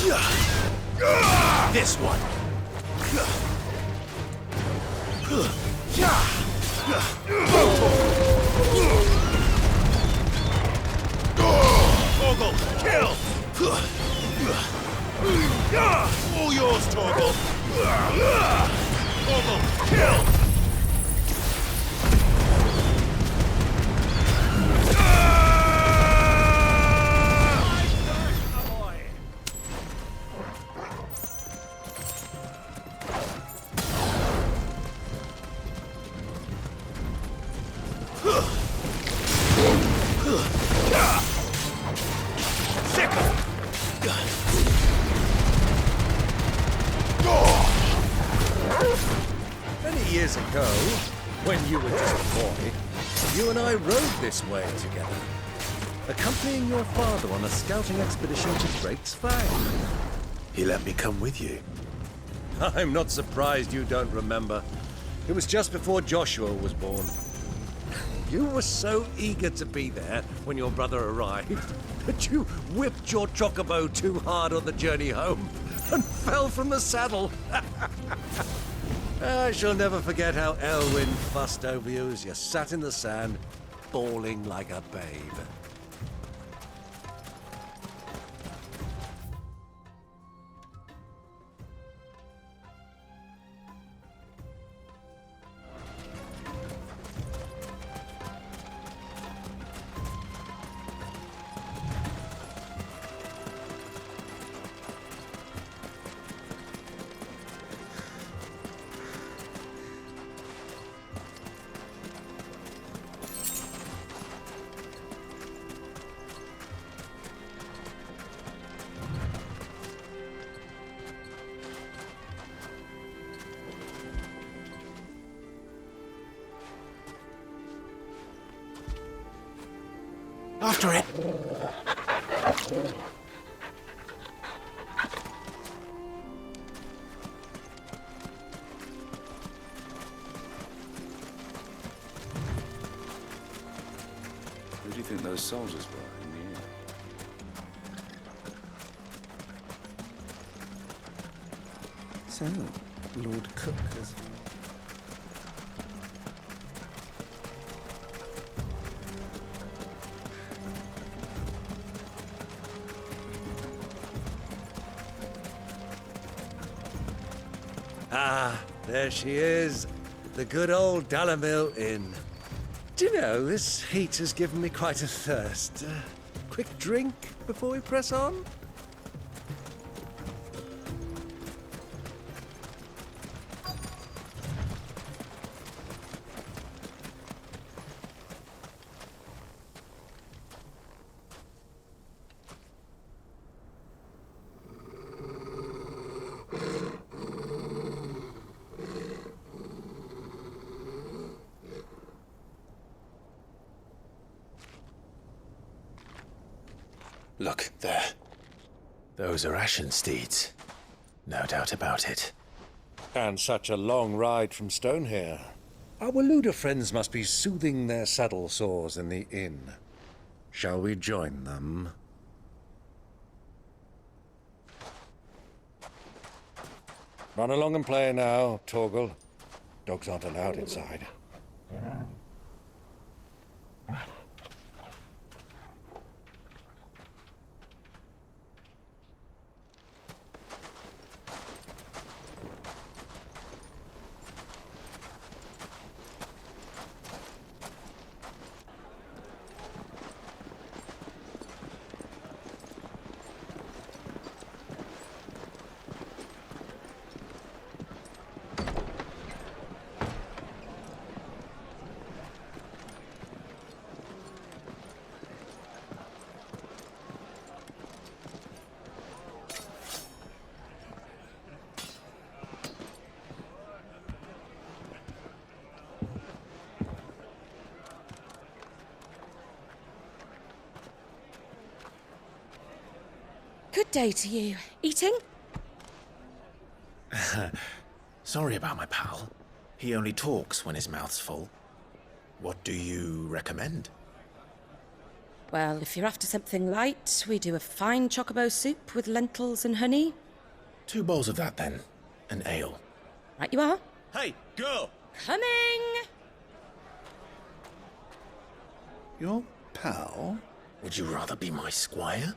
This one. Torgal, kill! All yours, Torgal! Torgal, kill! Many years ago, when you were just a boy, you and I rode this way together, accompanying your father on a scouting expedition to Drake's Fang. He let me come with you. I'm not surprised you don't remember. It was just before Joshua was born. You were so eager to be there when your brother arrived that you whipped your chocobo too hard on the journey home and fell from the saddle. I shall never forget how Elwyn fussed over you as you sat in the sand, bawling like a babe. After it! Who do you think those soldiers were in the inn? So, Lord Cook has... Ah, there she is. The good old Dalamil Inn. Do you know, this heat has given me quite a thirst. Quick drink before we press on? Look, there. Those are ashen steeds. No doubt about it. And such a long ride from Stone here. Our Waluda friends must be soothing their saddle sores in the inn. Shall we join them? Run along and play now, Torgal. Dogs aren't allowed inside. Good day to you. Eating? Sorry about my pal. He only talks when his mouth's full. What do you recommend? Well, if you're after something light, we do a fine chocobo soup with lentils and honey. 2 bowls of that, then. An ale. Right you are. Hey, girl! Coming! Your pal? Would you rather be my squire?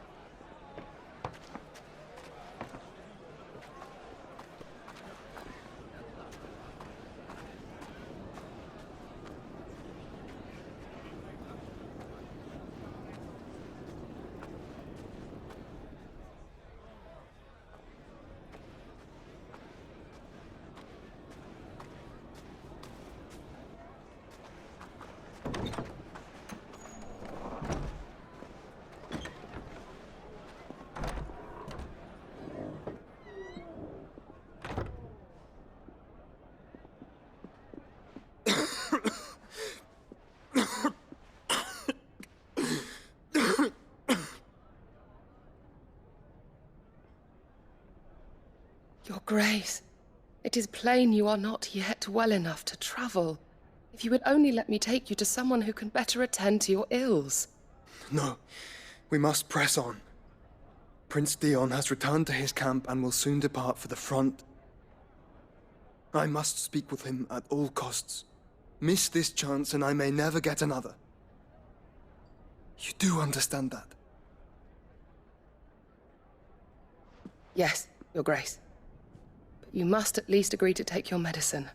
Your Grace, it is plain you are not yet well enough to travel. If you would only let me take you to someone who can better attend to your ills. No, we must press on. Prince Dion has returned to his camp and will soon depart for the front. I must speak with him at all costs. Miss this chance and I may never get another. You do understand that? Yes, Your Grace. But you must at least agree to take your medicine.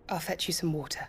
I'll fetch you some water.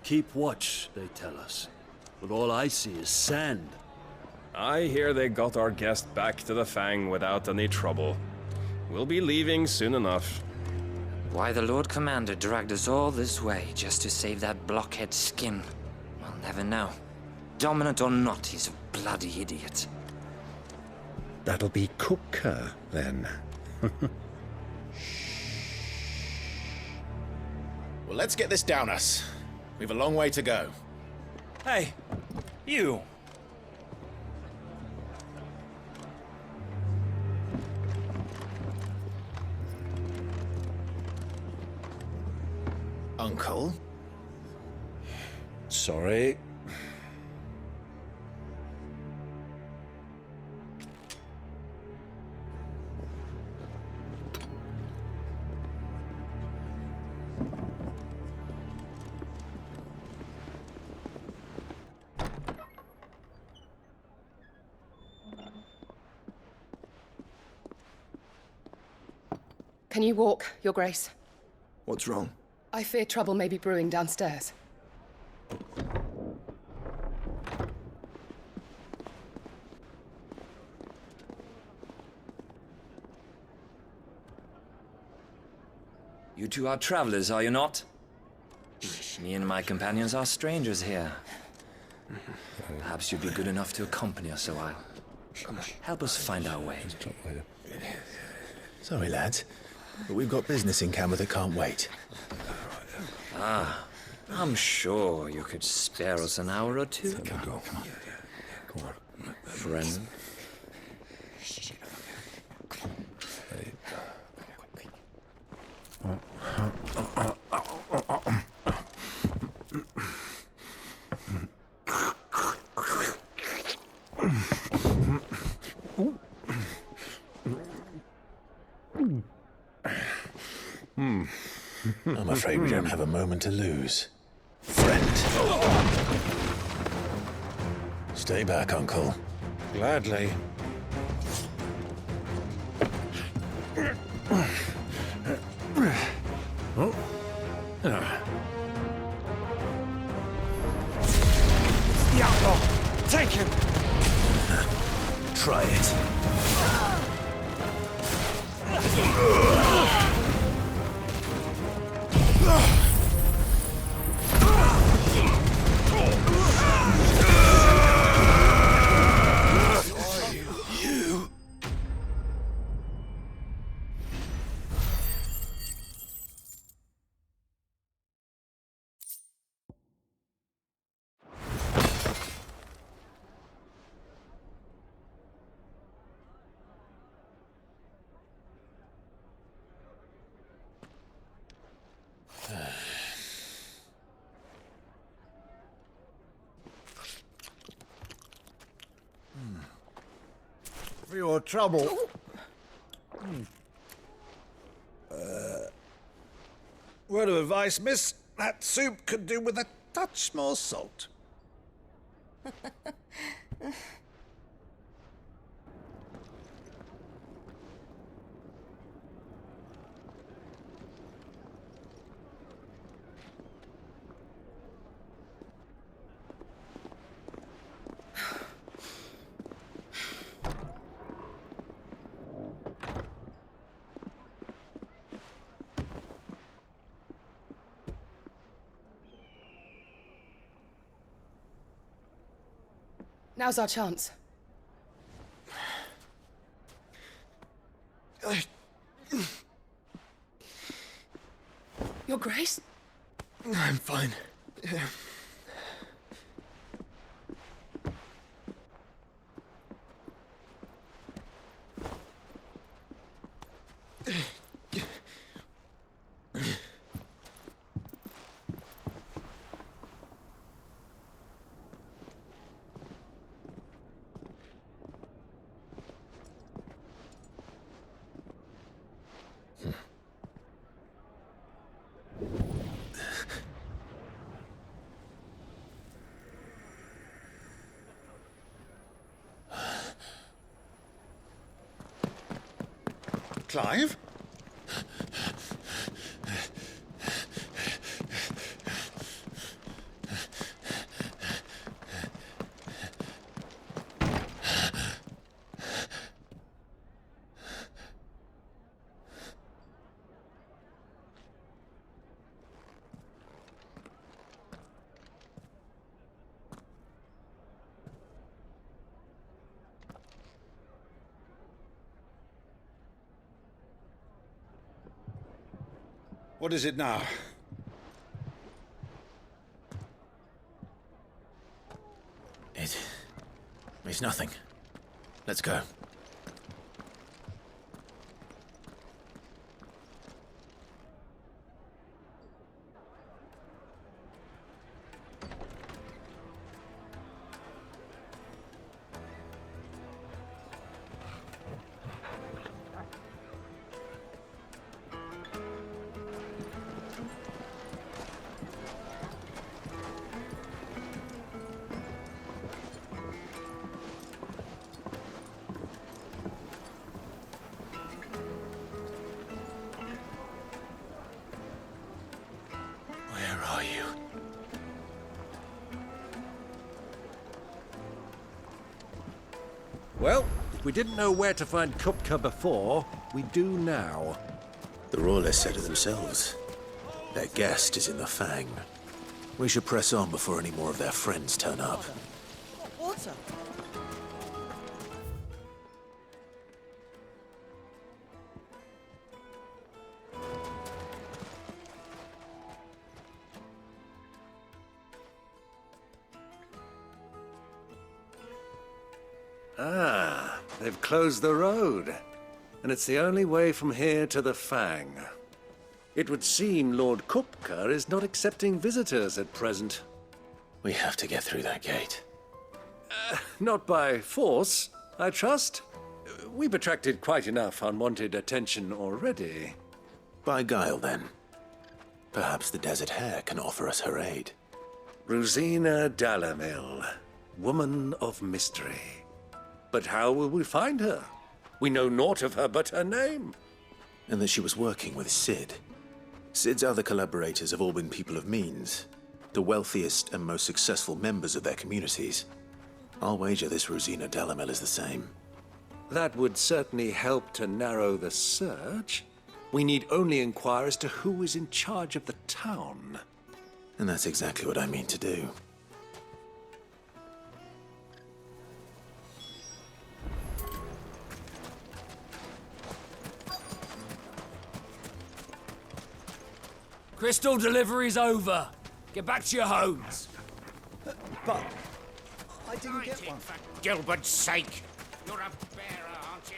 Keep watch, they tell us. But all I see is sand. I hear they got our guest back to the Fang without any trouble. We'll be leaving soon enough. Why the Lord Commander dragged us all this way just to save that blockhead's skin, we'll never know. Dominant or not, he's a bloody idiot. That'll be Cooker, then. Well, let's get this down us. We've a long way to go. Hey, you! Uncle? Sorry. Can you walk, Your Grace? What's wrong? I fear trouble may be brewing downstairs. You two are travelers, are you not? Me and my companions are strangers here. Perhaps you'd be good enough to accompany us a while. Help us find our way. Sorry, lads, but we've got business in camera that can't wait. I'm sure you could spare us an hour or two. Come on. Friend. I'm afraid we don't have a moment to lose. Friend. Stay back, Uncle. Gladly. For your trouble. Word of advice, miss. That soup could do with a touch more salt. Now's our chance. Your Grace? I'm fine. Yeah. Clive? What is it now? It's nothing. Let's go. Well, if we didn't know where to find Kupka before, we do now. The Royalists said it themselves. Their guest is in the Fang. We should press on before any more of their friends turn up. Water. Ah, they've closed the road. And it's the only way from here to the Fang. It would seem Lord Kupka is not accepting visitors at present. We have to get through that gate. Not by force, I trust. We've attracted quite enough unwanted attention already. By guile, then. Perhaps the Desert Hare can offer us her aid. Rosina Dalamil, woman of mystery. But how will we find her? We know naught of her but her name. And that she was working with Sid. Sid's other collaborators have all been people of means, the wealthiest and most successful members of their communities. I'll wager this Rosina Dalamel is the same. that would certainly help to narrow the search. We need only inquire as to who is in charge of the town. And that's exactly what I mean to do. Crystal delivery's over. Get back to your homes. But I didn't get one. For Gilbert's sake. You're a bearer, aren't you?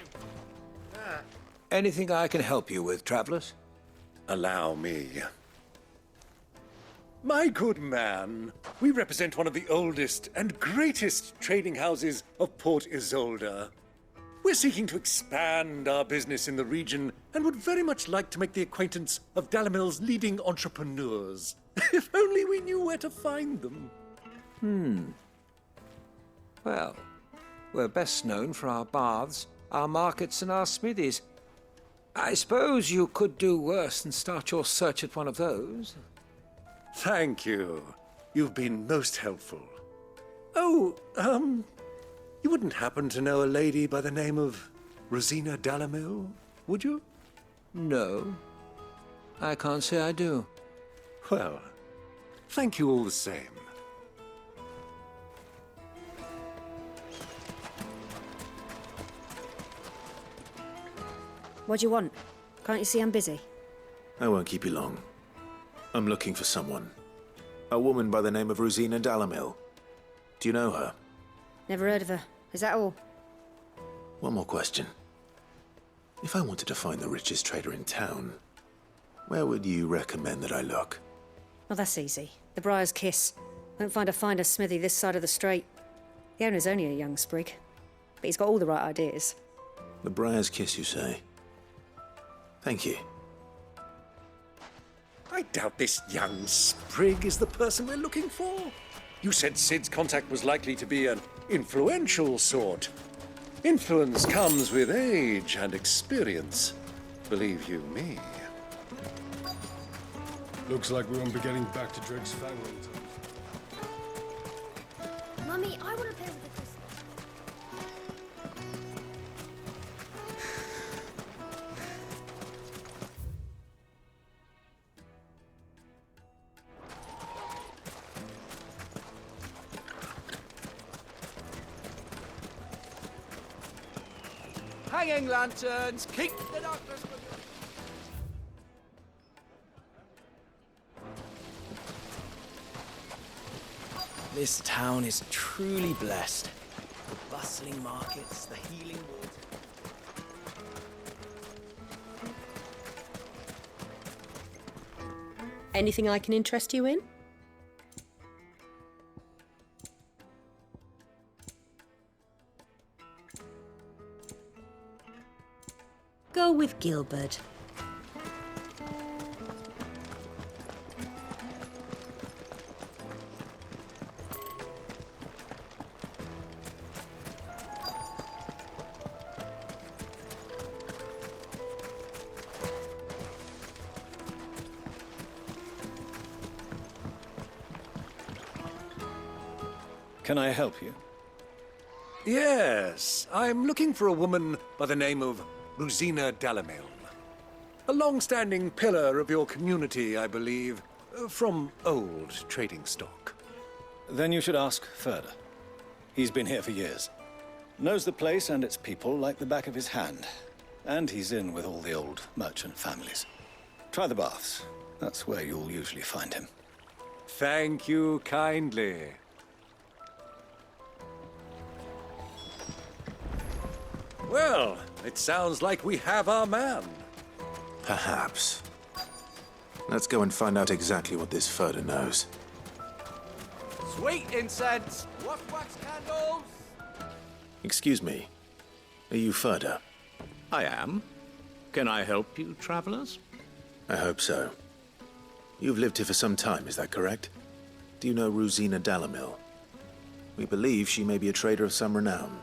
Anything I can help you with, travelers? Allow me. My good man, we represent one of the oldest and greatest trading houses of Port Isolde. We're seeking to expand our business in the region and would very much like to make the acquaintance of Dalamil's leading entrepreneurs. If only we knew where to find them. Well, we're best known for our baths, our markets, and our smithies. I suppose you could do worse than start your search at one of those. Thank you. You've been most helpful. Oh, you wouldn't happen to know a lady by the name of Rosina Dalamil, would you? No, I can't say I do. Well, thank you all the same. What do you want? Can't you see I'm busy? I won't keep you long. I'm looking for someone. A woman by the name of Rosina Dalamil. Do you know her? Never heard of her. Is that all? One more question. If I wanted to find the richest trader in town, where would you recommend that I look? Well, that's easy. The Briar's Kiss. Won't find a finer smithy this side of the strait. The owner's only a young sprig, but he's got all the right ideas. The Briar's Kiss, you say? Thank you. I doubt this young sprig is the person we're looking for. You said Sid's contact was likely to be an influential sort. Influence comes with age and experience. Believe you me. Looks like we won't be getting back to Drake's Fang. Mummy, I want to play with the crystal. Hanging lanterns, keep the darkness with you. This town is truly blessed. The bustling markets, the healing water. Anything I can interest you in? Go with Gilbert. Can I help you? Yes, I'm looking for a woman by the name of Rosina Dalamil. A long-standing pillar of your community, I believe, from old trading stock. Then you should ask Furder. He's been here for years. Knows the place and its people like the back of his hand. And he's in with all the old merchant families. Try the baths. That's where you'll usually find him. Thank you kindly. Well, it sounds like we have our man. Perhaps. Let's go and find out exactly what this Furder knows. Sweet incense, wax candles. Excuse me. Are you Furder? I am. Can I help you, travelers? I hope so. You've lived here for some time, is that correct? Do you know Rosina Dalamil? We believe she may be a trader of some renown.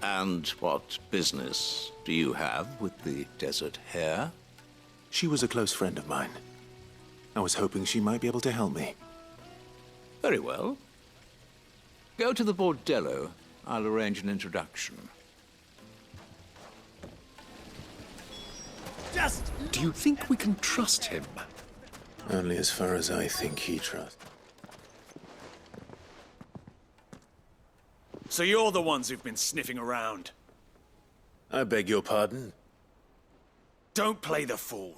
And what business do you have with the Desert Hare? She was a close friend of mine. I was hoping she might be able to help me. Very well. Go to the bordello. I'll arrange an introduction. Just... Do you think we can trust him? Only as far as I think he trusts. So you're the ones who've been sniffing around. I beg your pardon? Don't play the fool.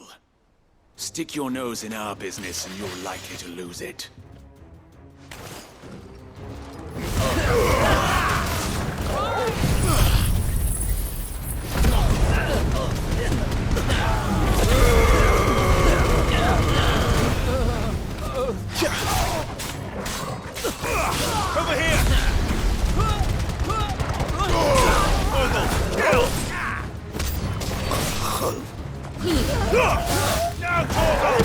Stick your nose in our business and you're likely to lose it. Over here! Now, Torgal!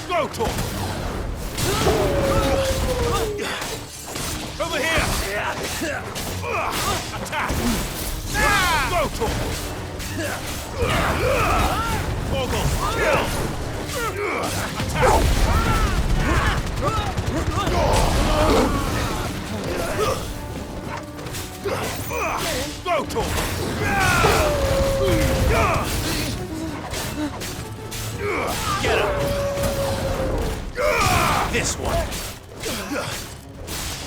Go, Torgal! Over here! Attack! Go, Torgal! Torgal, kill! Attack! Go, Torgal! Get him! This one!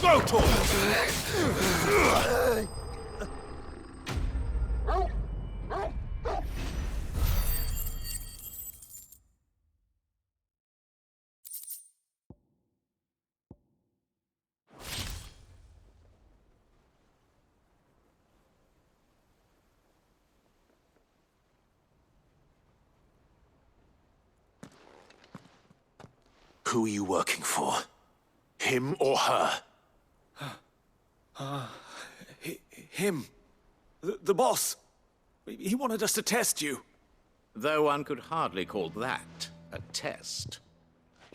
Go, Torgal! Who are you working for? Him or her? Him. The boss. He wanted us to test you. Though one could hardly call that a test.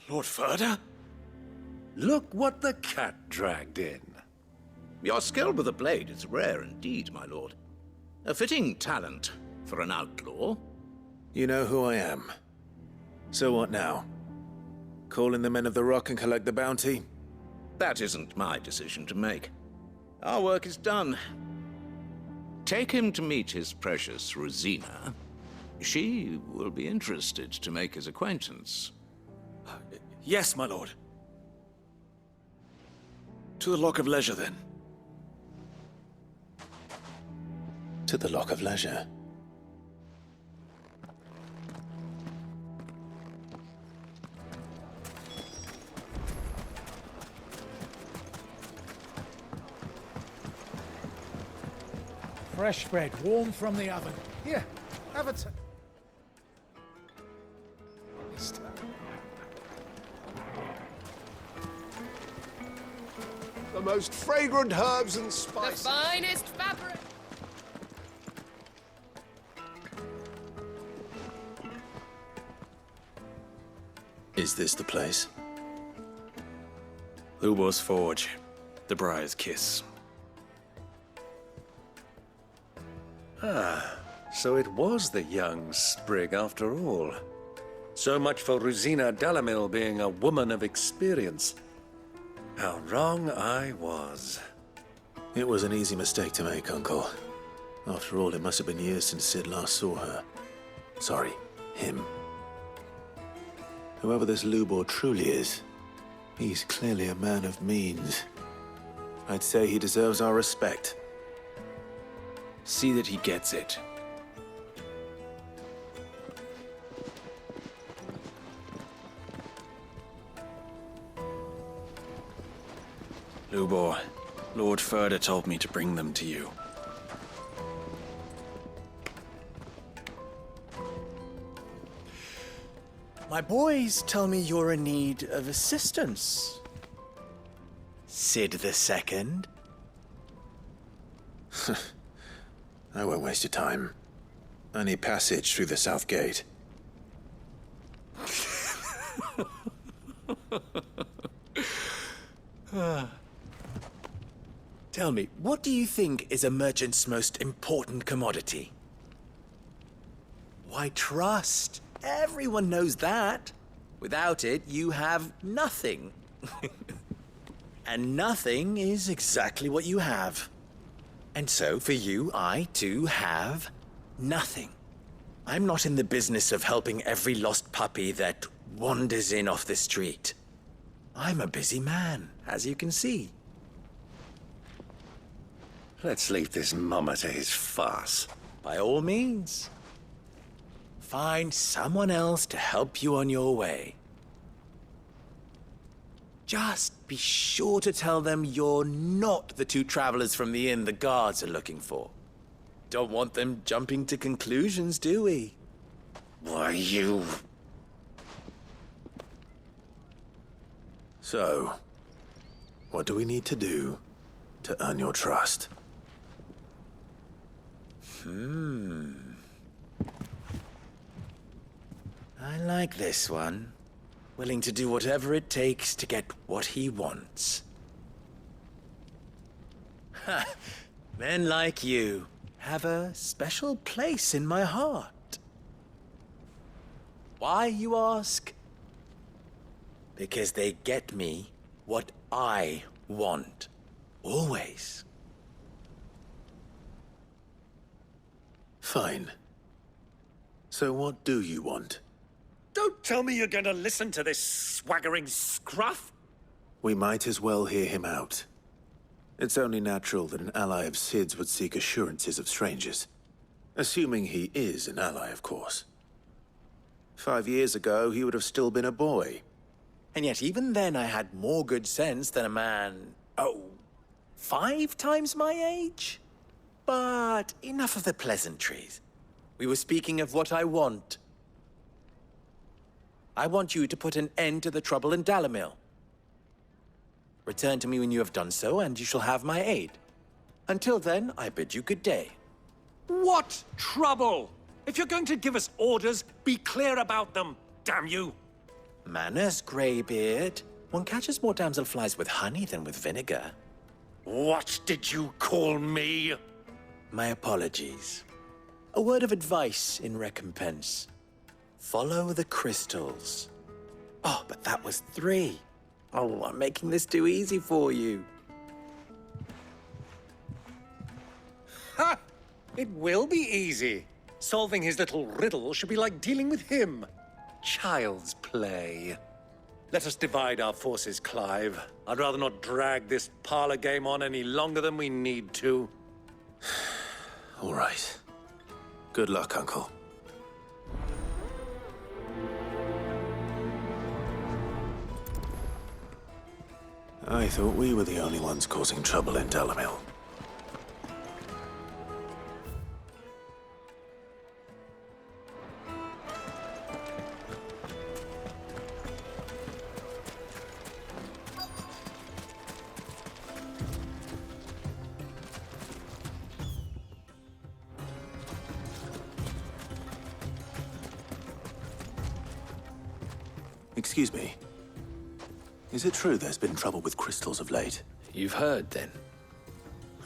Lord Ferda? Look what the cat dragged in. Your skill with a blade is rare indeed, my lord. A fitting talent for an outlaw. You know who I am. So what now? Call in the Men of the Rock and collect the bounty? That isn't my decision to make. Our work is done. Take him to meet his precious Rosina. She will be interested to make his acquaintance. Yes, my lord. To the Lock of Leisure, then. To the Lock of Leisure. Fresh bread, warm from the oven. Here, have a The most fragrant herbs and The spices. finest fabric. Is this the place? Lubor's Forge. The Briar's Kiss. Ah, so it was the young sprig after all. So much for Rosina Dalamil being a woman of experience. How wrong I was. It was an easy mistake to make, Uncle. After all, it must have been years since Sid last saw her. Sorry, him. Whoever this Lubor truly is, he's clearly a man of means. I'd say he deserves our respect. See that he gets it. Lubor, Lord Ferda told me to bring them to you. My boys tell me you're in need of assistance. Sid the Second? I won't waste your time. I need passage through the south gate. Tell me, what do you think is a merchant's most important commodity? Why, trust. Everyone knows that. Without it, you have nothing. And nothing is exactly what you have. And so, for you, I too have nothing. I'm not in the business of helping every lost puppy that wanders in off the street. I'm a busy man, as you can see. Let's leave this mummer to his farce. By all means. Find someone else to help you on your way. Just be sure to tell them you're not the two travelers from the inn the guards are looking for. Don't want them jumping to conclusions, do we? Why, you... So, what do we need to do to earn your trust? I like this one. Willing to do whatever it takes to get what he wants. Ha! Men like you have a special place in my heart. Why, you ask? Because they get me what I want. Always. Fine. So what do you want? Don't tell me you're going to listen to this swaggering scruff! We might as well hear him out. It's only natural that an ally of Sid's would seek assurances of strangers. Assuming he is an ally, of course. 5 years ago, he would have still been a boy. And yet even then I had more good sense than a man, 5 times my age? But enough of the pleasantries. We were speaking of what I want. I want you to put an end to the trouble in Dalamil. Return to me when you have done so, and you shall have my aid. Until then, I bid you good day. What trouble? If you're going to give us orders, be clear about them, damn you! Manners, Greybeard. One catches more damselflies with honey than with vinegar. What did you call me? My apologies. A word of advice in recompense. Follow the crystals. Oh, but that was 3. Oh, I'm making this too easy for you. Ha! It will be easy. Solving his little riddle should be like dealing with him. Child's play. Let us divide our forces, Clive. I'd rather not drag this parlor game on any longer than we need to. All right. Good luck, Uncle. I thought we were the only ones causing trouble in Dalamil. Excuse me. Is it true there's been trouble with crystals of late? You've heard, then?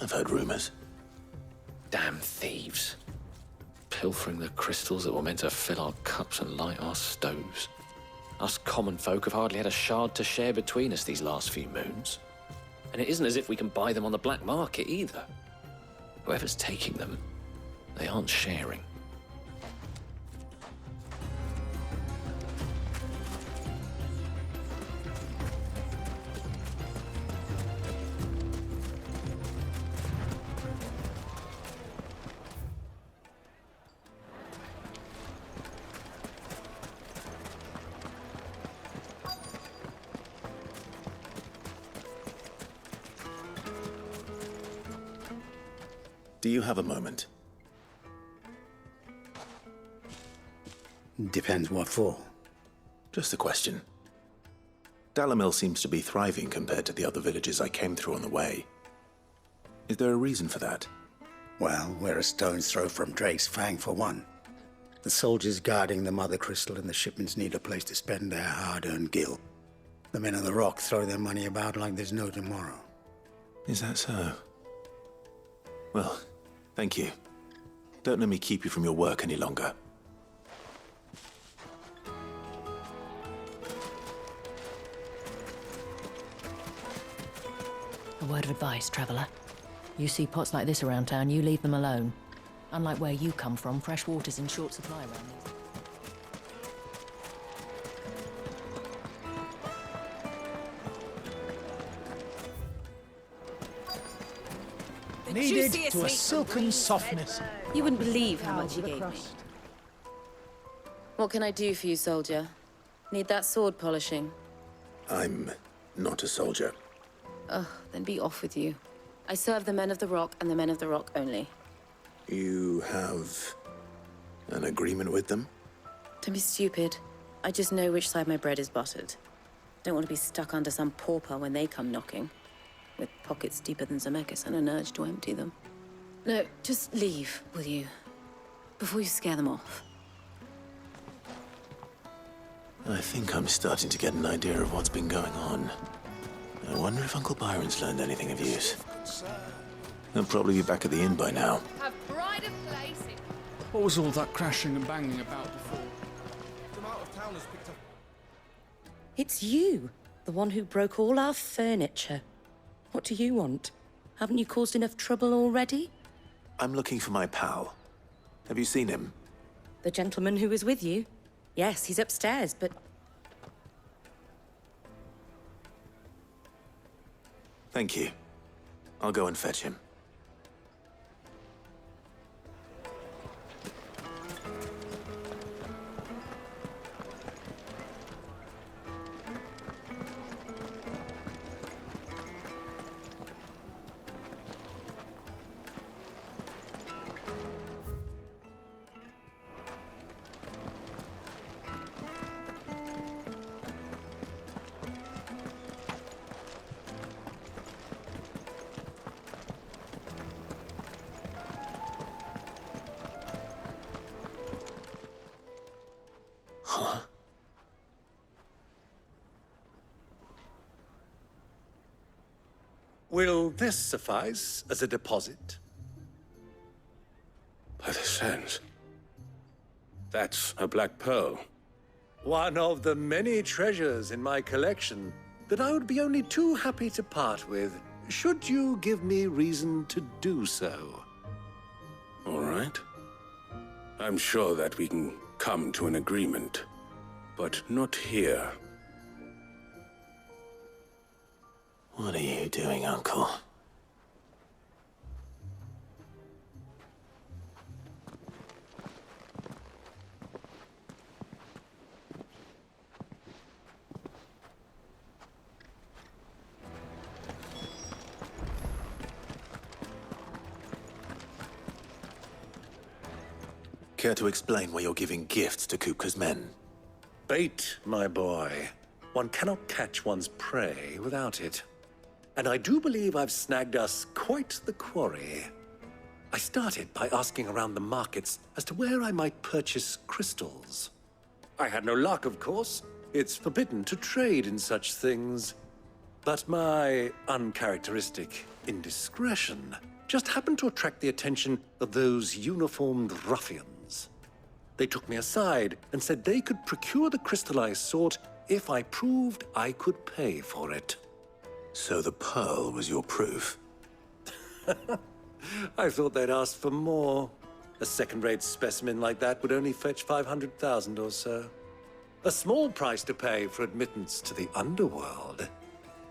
I've heard rumors. Damn thieves. Pilfering the crystals that were meant to fill our cups and light our stoves. Us common folk have hardly had a shard to share between us these last few moons. And it isn't as if we can buy them on the black market, either. Whoever's taking them, they aren't sharing. Do you have a moment? Depends what for. Just a question. Dalamil seems to be thriving compared to the other villages I came through on the way. Is there a reason for that? Well, we're a stone's throw from Drake's Fang, for one. The soldiers guarding the Mother Crystal and the shipments need a place to spend their hard-earned gil. The men of the Rock throw their money about like there's no tomorrow. Is that so? Well, thank you. Don't let me keep you from your work any longer. A word of advice, traveller. You see pots like this around town, you leave them alone. Unlike where you come from, fresh water's in short supply around here. Kneaded to a silken softness. You wouldn't believe how much he gave me. What can I do for you, soldier? Need that sword polishing? I'm not a soldier. Ugh, then be off with you. I serve the men of the Rock and the men of the Rock only. You have an agreement with them? Don't be stupid. I just know which side my bread is buttered. Don't want to be stuck under some pauper when they come knocking, with pockets deeper than Zemeckis and an urge to empty them. No, just leave, will you? Before you scare them off. I think I'm starting to get an idea of what's been going on. I wonder if Uncle Byron's learned anything of use. He'll probably be back at the inn by now. Have pride of place in... What was all that crashing and banging about before? Some out-of-towners picked up... It's you, the one who broke all our furniture. What do you want? Haven't you caused enough trouble already? I'm looking for my pal. Have you seen him? The gentleman who was with you? Yes, he's upstairs, but... Thank you. I'll go and fetch him. Will this suffice as a deposit? By the sands. That's a black pearl. One of the many treasures in my collection that I would be only too happy to part with, should you give me reason to do so. All right. I'm sure that we can come to an agreement, but not here. What are you doing, Uncle? Care to explain why you're giving gifts to Kupka's men? Bait, my boy. One cannot catch one's prey without it. And I do believe I've snagged us quite the quarry. I started by asking around the markets as to where I might purchase crystals. I had no luck, of course. It's forbidden to trade in such things. But my uncharacteristic indiscretion just happened to attract the attention of those uniformed ruffians. They took me aside and said they could procure the crystal I sought if I proved I could pay for it. So the pearl was your proof? I thought they'd asked for more. A second-rate specimen like that would only fetch 500,000 or so. A small price to pay for admittance to the underworld.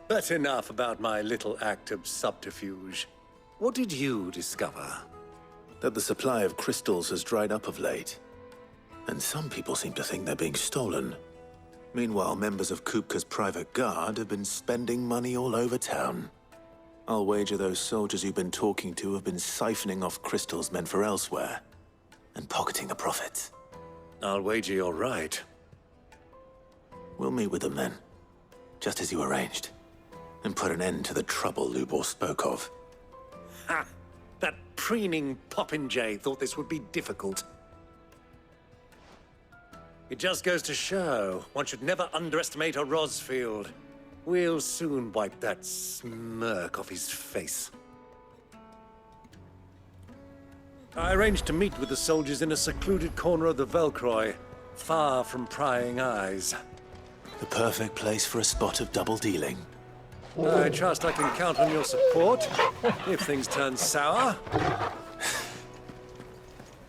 But enough about my little act of subterfuge. What did you discover? That the supply of crystals has dried up of late. And some people seem to think they're being stolen. Meanwhile, members of Kupka's private guard have been spending money all over town. I'll wager those soldiers you've been talking to have been siphoning off crystals meant for elsewhere, and pocketing the profits. I'll wager you're right. We'll meet with them then, just as you arranged, and put an end to the trouble Lubor spoke of. Ha! That preening popinjay thought this would be difficult. It just goes to show, one should never underestimate a Rosfield. We'll soon wipe that smirk off his face. I arranged to meet with the soldiers in a secluded corner of the Velcroy, far from prying eyes. The perfect place for a spot of double dealing. I trust I can count on your support, if things turn sour.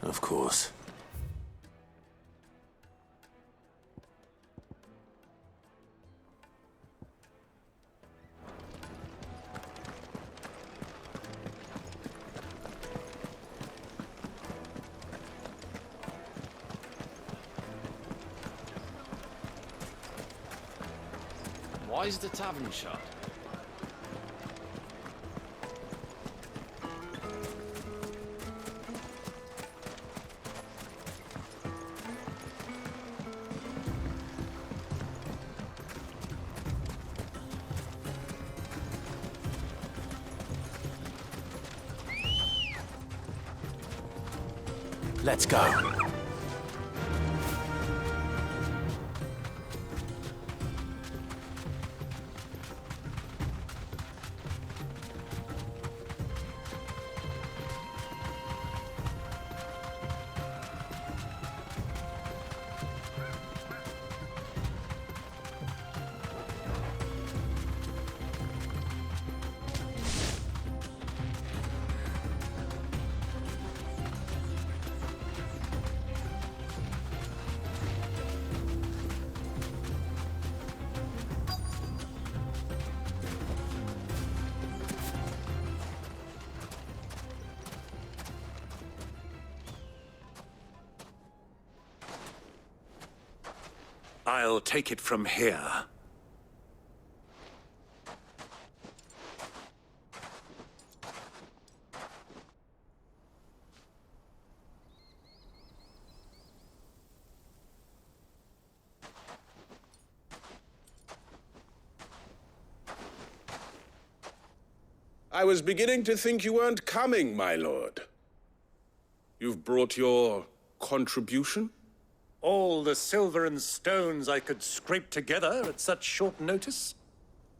Of course. Why is the tavern shut? Let's go. I'll take it from here. I was beginning to think you weren't coming, my lord. You've brought your contribution? All the silver and stones I could scrape together at such short notice?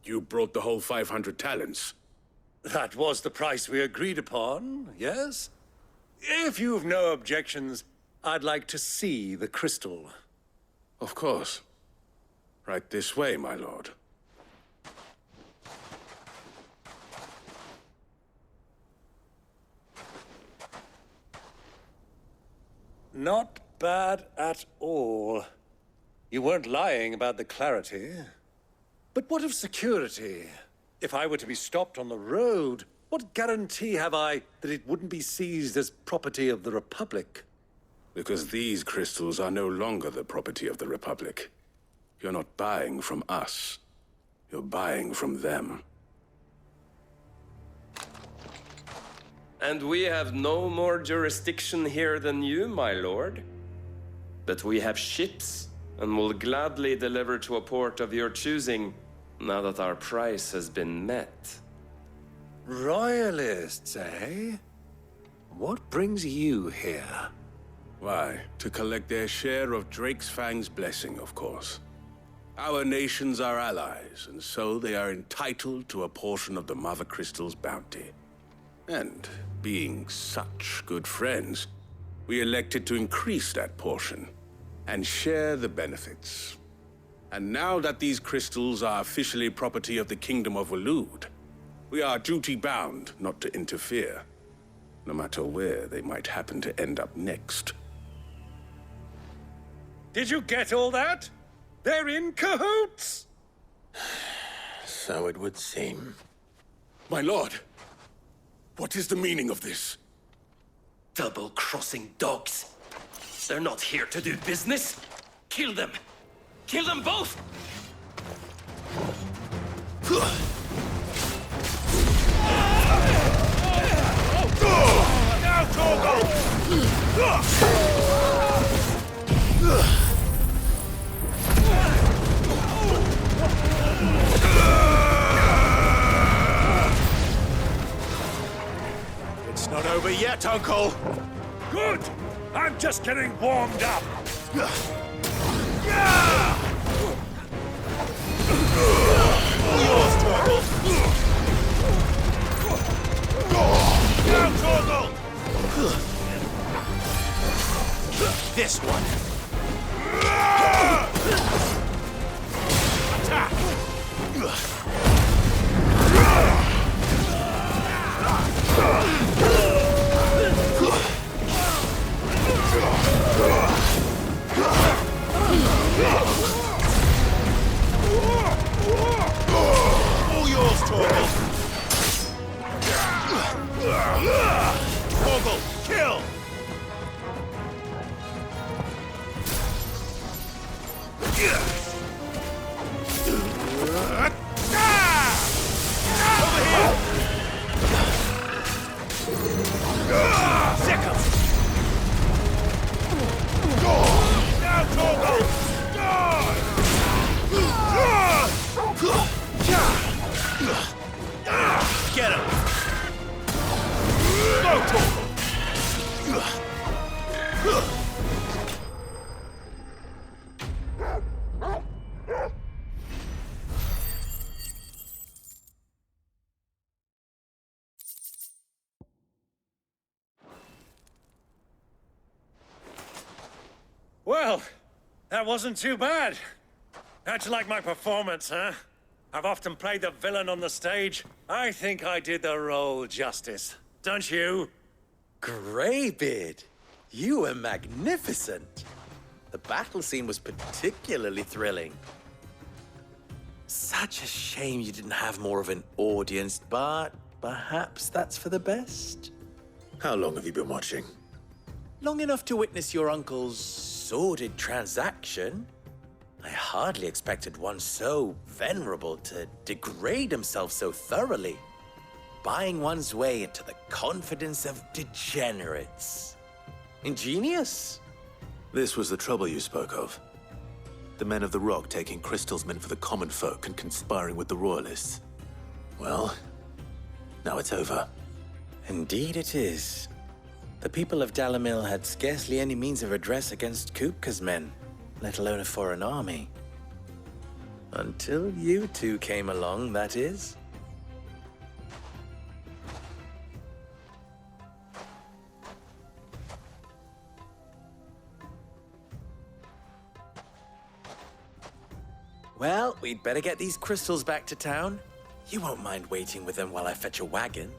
You brought the whole 500 talents. That was the price we agreed upon, yes? If you've no objections, I'd like to see the crystal. Of course. Right this way, my lord. Not bad at all. You weren't lying about the clarity. But what of security? If I were to be stopped on the road, what guarantee have I that it wouldn't be seized as property of the Republic? Because these crystals are no longer the property of the Republic. You're not buying from us. You're buying from them. And we have no more jurisdiction here than you, my lord. But we have ships, and will gladly deliver to a port of your choosing, now that our price has been met. Royalists, eh? What brings you here? Why, to collect their share of Drake's Fang's blessing, of course. Our nations are allies, and so they are entitled to a portion of the Mother Crystal's bounty. And, being such good friends, we elected to increase that portion and share the benefits. And now that these crystals are officially property of the Kingdom of Waloed, we are duty-bound not to interfere, no matter where they might happen to end up next. Did you get all that? They're in cahoots! So it would seem. My lord, what is the meaning of this? Double-crossing dogs. They're not here to do business. Kill them. Kill them both! Now, Torgal! It's not over yet, Uncle! Good! I'm just getting warmed up! Yours, Torgal! Now, Torgal! This one! Attack! Get him! Go, Torgal! Well, that wasn't too bad. How'd you like my performance, huh? I've often played the villain on the stage. I think I did the role justice. Don't you? Greybeard, you were magnificent. The battle scene was particularly thrilling. Such a shame you didn't have more of an audience, but perhaps that's for the best. How long have you been watching? Long enough to witness your uncle's sordid transaction. I hardly expected one so venerable to degrade himself so thoroughly, buying one's way into the confidence of degenerates. Ingenious. This was the trouble you spoke of. The men of the Rock taking crystals meant for the common folk and conspiring with the Royalists. Well, now it's over. Indeed it is. The people of Dalamil had scarcely any means of redress against Kupka's men, let alone a foreign army. Until you two came along, that is. Well, we'd better get these crystals back to town. You won't mind waiting with them while I fetch a wagon.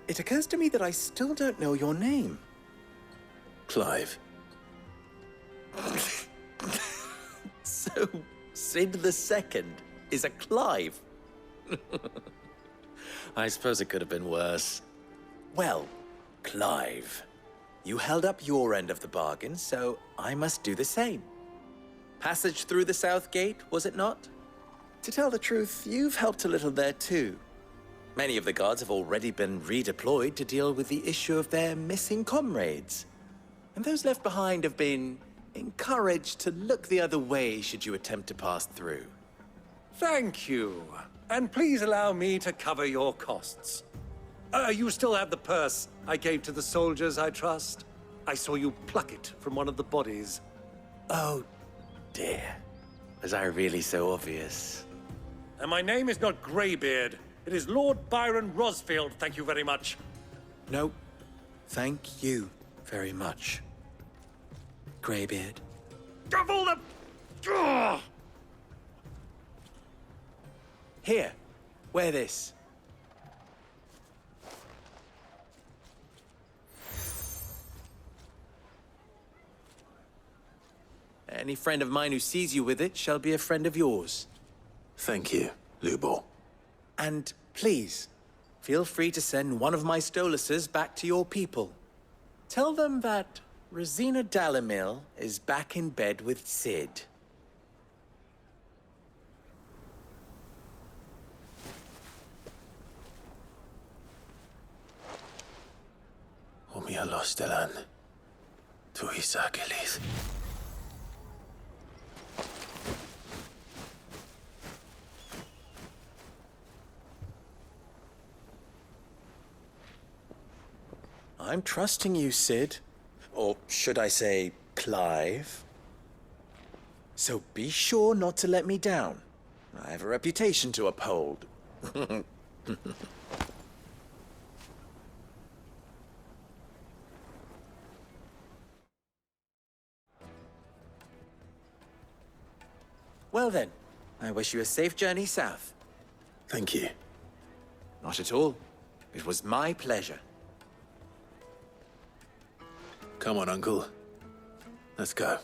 It occurs to me that I still don't know your name. Clive. So, Sid the Second is a Clive? I suppose it could have been worse. Well, Clive, you held up your end of the bargain, so I must do the same. Passage through the South Gate, was it not? To tell the truth, you've helped a little there too. Many of the guards have already been redeployed to deal with the issue of their missing comrades. And those left behind have been encouraged to look the other way should you attempt to pass through. Thank you. And please allow me to cover your costs. You still have the purse I gave to the soldiers, I trust? I saw you pluck it from one of the bodies. Oh, dear. Was I really so obvious? And my name is not Greybeard. It is Lord Byron Rosfield, thank you very much. No, thank you very much, Greybeard. Of all the... Ugh! Here, wear this. Any friend of mine who sees you with it shall be a friend of yours. Thank you, Lubor. And please, feel free to send one of my Stoluses back to your people. Tell them that Rosina Dalamil is back in bed with Sid. Omia Lostelan. Tuisa Kelith. I'm trusting you, Sid. Or should I say, Clive? So be sure not to let me down. I have a reputation to uphold. Well then, I wish you a safe journey south. Thank you. Not at all. It was my pleasure. Come on, Uncle. Let's go.